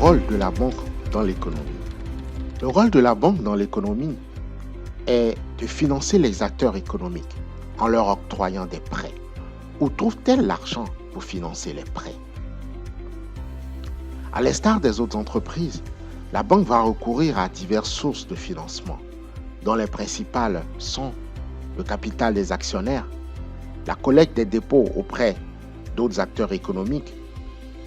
rôle de la banque dans l'économie? Le rôle de la banque dans l'économie est de financer les acteurs économiques en leur octroyant des prêts. Où trouve-t-elle l'argent pour financer les prêts? À l'instar des autres entreprises, la banque va recourir à diverses sources de financement, dont les principales sont le capital des actionnaires, la collecte des dépôts auprès d'autres acteurs économiques,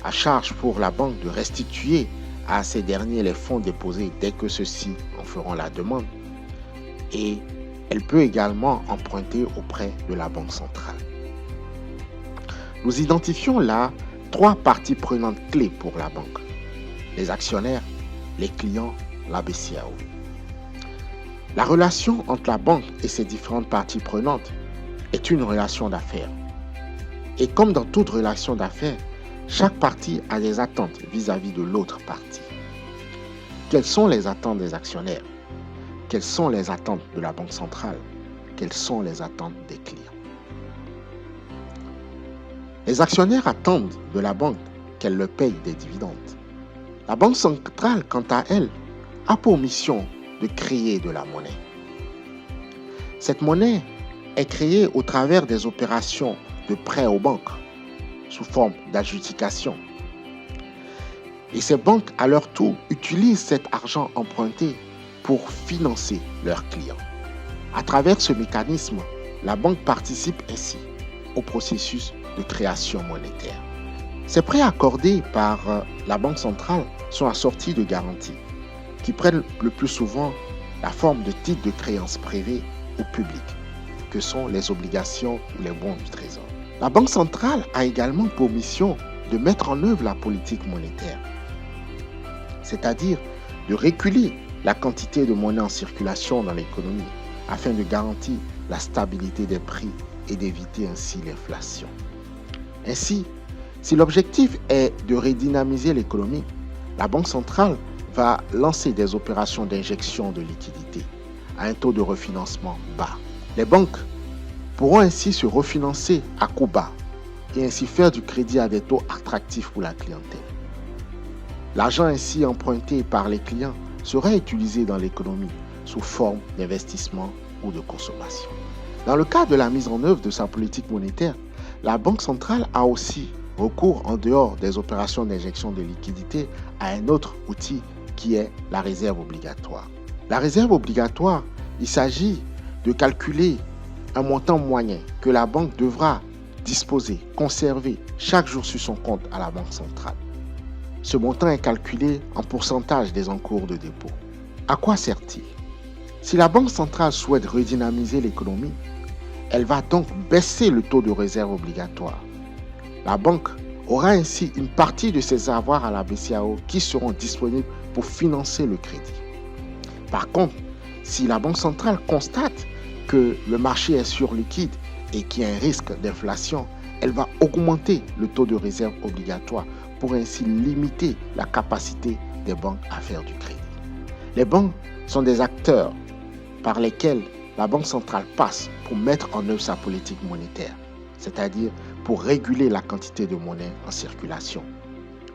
à charge pour la banque de restituer à ces derniers les fonds déposés dès que ceux-ci en feront la demande. Et elle peut également emprunter auprès de la Banque centrale. Nous identifions là 3 parties prenantes clés pour la banque: les actionnaires, les clients, la BCAO. La relation entre la banque et ses différentes parties prenantes est une relation d'affaires. Et comme dans toute relation d'affaires, chaque partie a des attentes vis-à-vis de l'autre partie. Quelles sont les attentes des actionnaires? Quelles sont les attentes de la Banque centrale? Quelles sont les attentes des clients? Les actionnaires attendent de la banque qu'elle leur paye des dividendes. La Banque centrale, quant à elle, a pour mission de créer de la monnaie. Cette monnaie est créée au travers des opérations de prêt aux banques sous forme d'adjudication. Et ces banques, à leur tour, utilisent cet argent emprunté pour financer leurs clients. À travers ce mécanisme, la banque participe ainsi au processus de création monétaire. Ces prêts accordés par la Banque centrale sont assortis de garanties qui prennent le plus souvent la forme de titres de créances privées ou publiques, que sont les obligations ou les bons du Trésor. La Banque centrale a également pour mission de mettre en œuvre la politique monétaire, c'est-à-dire de réguler la quantité de monnaie en circulation dans l'économie afin de garantir la stabilité des prix et d'éviter ainsi l'inflation. Ainsi, si l'objectif est de redynamiser l'économie, la Banque centrale va lancer des opérations d'injection de liquidités à un taux de refinancement bas. Les banques pourront ainsi se refinancer à coût bas et ainsi faire du crédit à des taux attractifs pour la clientèle. L'argent ainsi emprunté par les clients sera utilisé dans l'économie sous forme d'investissement ou de consommation. Dans le cadre de la mise en œuvre de sa politique monétaire, la Banque centrale a aussi recours, en dehors des opérations d'injection de liquidités, à un autre outil qui est la réserve obligatoire. La réserve obligatoire, il s'agit de calculer un montant moyen que la banque devra disposer, conserver chaque jour sur son compte à la Banque centrale. Ce montant est calculé en pourcentage des encours de dépôt. À quoi sert-il? Si la Banque centrale souhaite redynamiser l'économie, elle va donc baisser le taux de réserve obligatoire. La banque aura ainsi une partie de ses avoirs à la BCAO qui seront disponibles pour financer le crédit. Par contre, si la Banque centrale constate que le marché est surliquide et qu'il y a un risque d'inflation, elle va augmenter le taux de réserve obligatoire pour ainsi limiter la capacité des banques à faire du crédit. Les banques sont des acteurs par lesquels la Banque centrale passe pour mettre en œuvre sa politique monétaire, c'est-à-dire pour réguler la quantité de monnaie en circulation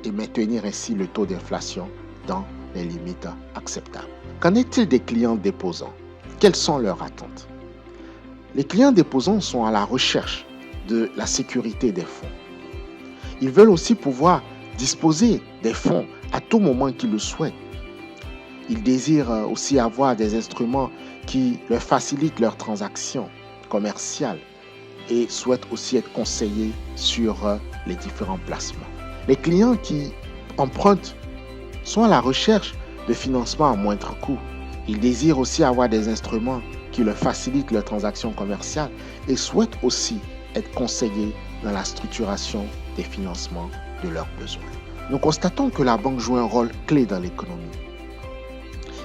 et maintenir ainsi le taux d'inflation dans les limites acceptables. Qu'en est-il des clients déposants? Quelles sont leurs attentes? Les clients déposants sont à la recherche de la sécurité des fonds. Ils veulent aussi pouvoir disposer des fonds à tout moment qu'ils le souhaitent. Ils désirent aussi avoir des instruments qui leur facilitent leurs transactions commerciales et souhaitent aussi être conseillés sur les différents placements. Les clients qui empruntent sont à la recherche de financement à moindre coût. Ils désirent aussi avoir des instruments qui leur facilitent leurs transactions commerciales et souhaitent aussi être conseillés dans la structuration des financements de leurs besoins. Nous constatons que la banque joue un rôle clé dans l'économie.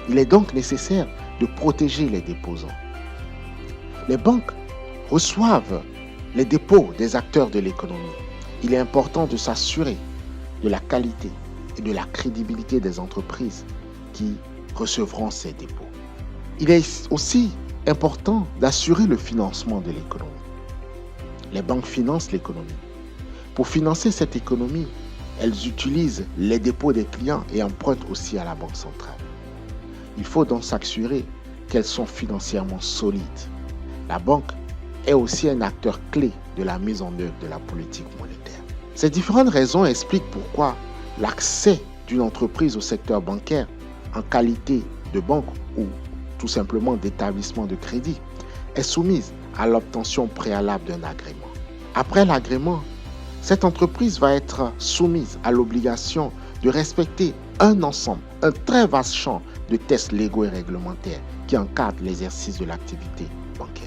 Il est donc nécessaire de protéger les déposants. Les banques reçoivent les dépôts des acteurs de l'économie. Il est important de s'assurer de la qualité et de la crédibilité des entreprises qui recevront ces dépôts. Il est aussi important d'assurer le financement de l'économie. Les banques financent l'économie. Pour financer cette économie, elles utilisent les dépôts des clients et empruntent aussi à la Banque centrale. Il faut donc s'assurer qu'elles sont financièrement solides. La banque est aussi un acteur clé de la mise en œuvre de la politique monétaire. Ces différentes raisons expliquent pourquoi l'accès d'une entreprise au secteur bancaire en qualité de banque ou tout simplement d'établissement de crédit est soumise à l'obtention préalable d'un agrément. Après l'agrément, cette entreprise va être soumise à l'obligation de respecter un très vaste champ de tests légaux et réglementaires qui encadrent l'exercice de l'activité bancaire.